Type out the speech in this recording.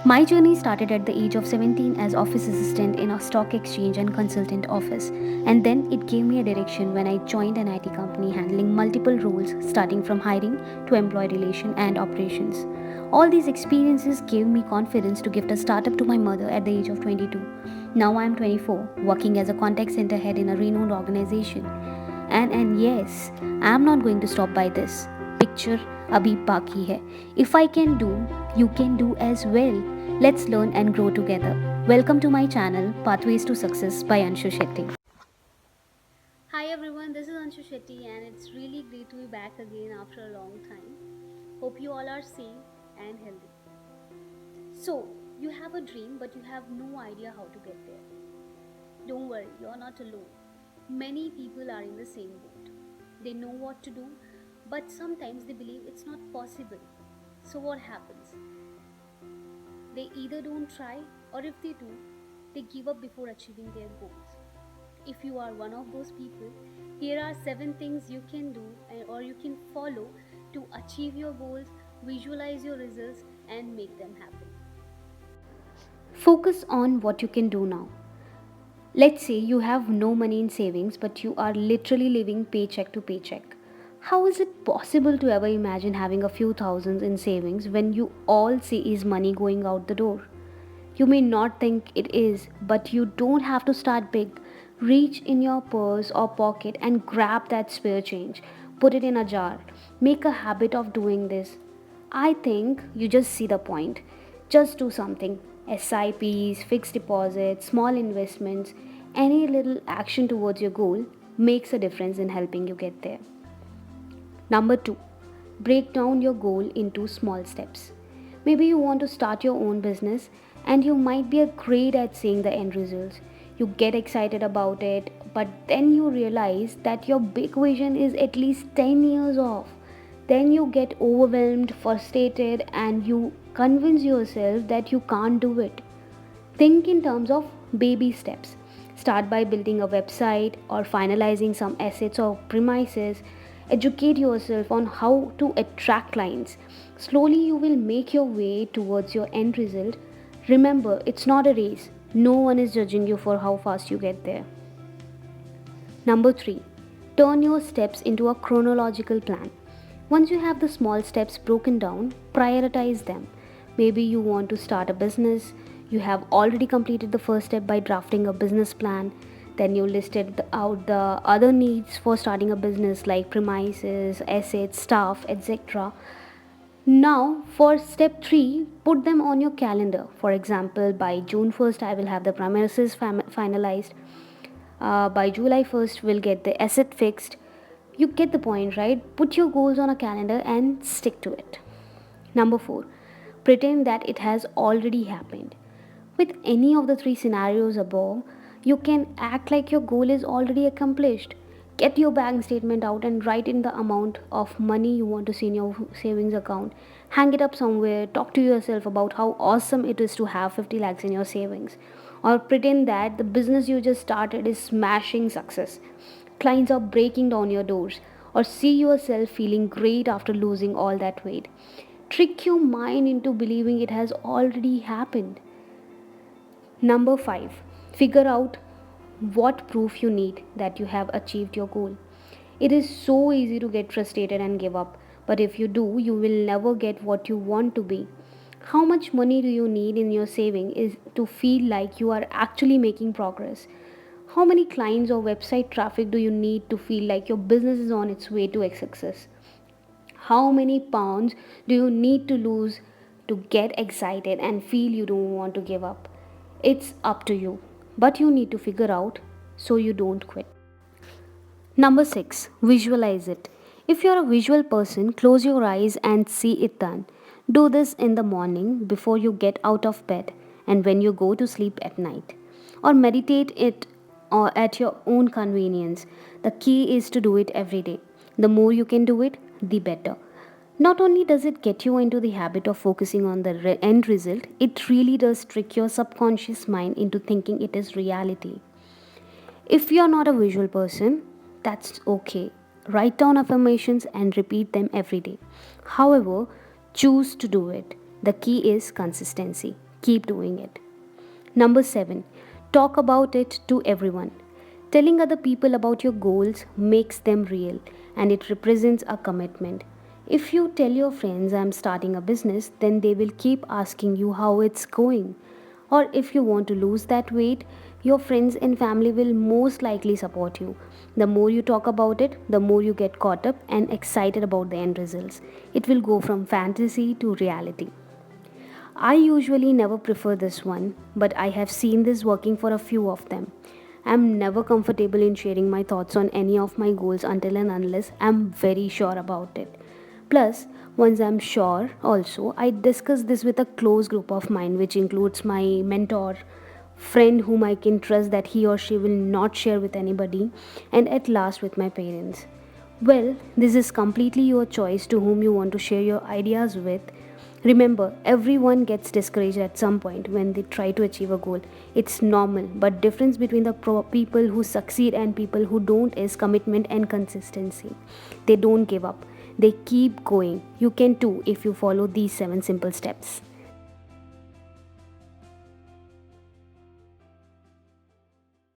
My journey started at the age of 17 as office assistant in a stock exchange and consultant office, and then it gave me a direction when I joined an IT company handling multiple roles starting from hiring to employee relation and operations. All these experiences gave me confidence to gift a startup to my mother at the age of 22. Now I am 24, working as a contact center head in a renowned organization. And yes, I am not going to stop by this. Picture abhi baki hai. If I can do, you can do as well. Let's learn and grow together. Welcome to my channel, Pathways to Success by Anshu Shetty. Hi everyone, this is Anshu Shetty, and it's really great to be back again after a long time. Hope you all are safe and healthy. So, you have a dream, but you have no idea how to get there. Don't worry, you're not alone. Many people are in the same boat. They know what to do, but sometimes they believe it's not possible. So, what happens? They either don't try, or if they do, they give up before achieving their goals. If you are one of those people, here are 7 things you can do or you can follow to achieve your goals, visualize your results, and make them happen. Focus on what you can do now. Let's say you have no money in savings, but you are literally living paycheck to paycheck. How is it possible to ever imagine having a few thousands in savings when you all see is money going out the door? You may not think it is, but you don't have to start big. Reach in your purse or pocket and grab that spare change. Put it in a jar. Make a habit of doing this. I think you just see the point. Just do something. SIPs, fixed deposits, small investments, any little action towards your goal makes a difference in helping you get there. Number 2, break down your goal into small steps. Maybe you want to start your own business and you might be great at seeing the end results. You get excited about it, but then you realize that your big vision is at least 10 years off. Then you get overwhelmed, frustrated, and you convince yourself that you can't do it. Think in terms of baby steps. Start by building a website or finalizing some assets or premises. Educate yourself on how to attract clients. Slowly, you will make your way towards your end result. Remember, it's not a race. No one is judging you for how fast you get there. Number 3, turn your steps into a chronological plan. Once you have the small steps broken down, prioritize them. Maybe you want to start a business. You have already completed the first step by drafting a business plan. Then you listed out the other needs for starting a business like premises, assets, staff, etc. Now, for step 3, put them on your calendar. For example, by June 1st, I will have the premises finalized. By July 1st, we'll get the asset fixed. You get the point, right? Put your goals on a calendar and stick to it. Number 4, pretend that it has already happened. With any of the 3 scenarios above, you can act like your goal is already accomplished. Get your bank statement out and write in the amount of money you want to see in your savings account. Hang it up somewhere. Talk to yourself about how awesome it is to have 50 lakhs in your savings. Or pretend that the business you just started is smashing success. Clients are breaking down your doors. Or see yourself feeling great after losing all that weight. Trick your mind into believing it has already happened. Number 5, figure out what proof you need that you have achieved your goal. It is so easy to get frustrated and give up, but if you do, you will never get what you want to be. How much money do you need in your saving is to feel like you are actually making progress? How many clients or website traffic do you need to feel like your business is on its way to a success? How many pounds do you need to lose to get excited and feel you don't want to give up? It's up to you, but you need to figure out so you don't quit. Number 6, visualize it. If you're a visual person, close your eyes and see it done. Do this in the morning before you get out of bed and when you go to sleep at night. Or meditate it or at your own convenience. The key is to do it every day. The more you can do it, the better. Not only does it get you into the habit of focusing on the end result, it really does trick your subconscious mind into thinking it is reality. If you're not a visual person, that's okay. Write down affirmations and repeat them every day. However, choose to do it. The key is consistency. Keep doing it. Number 7, talk about it to everyone. Telling other people about your goals makes them real and it represents a commitment. If you tell your friends I'm starting a business, then they will keep asking you how it's going. Or if you want to lose that weight, your friends and family will most likely support you. The more you talk about it, the more you get caught up and excited about the end results. It will go from fantasy to reality. I usually never prefer this one, but I have seen this working for a few of them. I'm never comfortable in sharing my thoughts on any of my goals until and unless I'm very sure about it. Plus, once I'm sure, also, I discuss this with a close group of mine, which includes my mentor, friend whom I can trust that he or she will not share with anybody, and at last with my parents. Well, this is completely your choice to whom you want to share your ideas with. Remember, everyone gets discouraged at some point when they try to achieve a goal. It's normal, but difference between the people who succeed and people who don't is commitment and consistency. They don't give up. They keep going. You can too if you follow these 7 simple steps.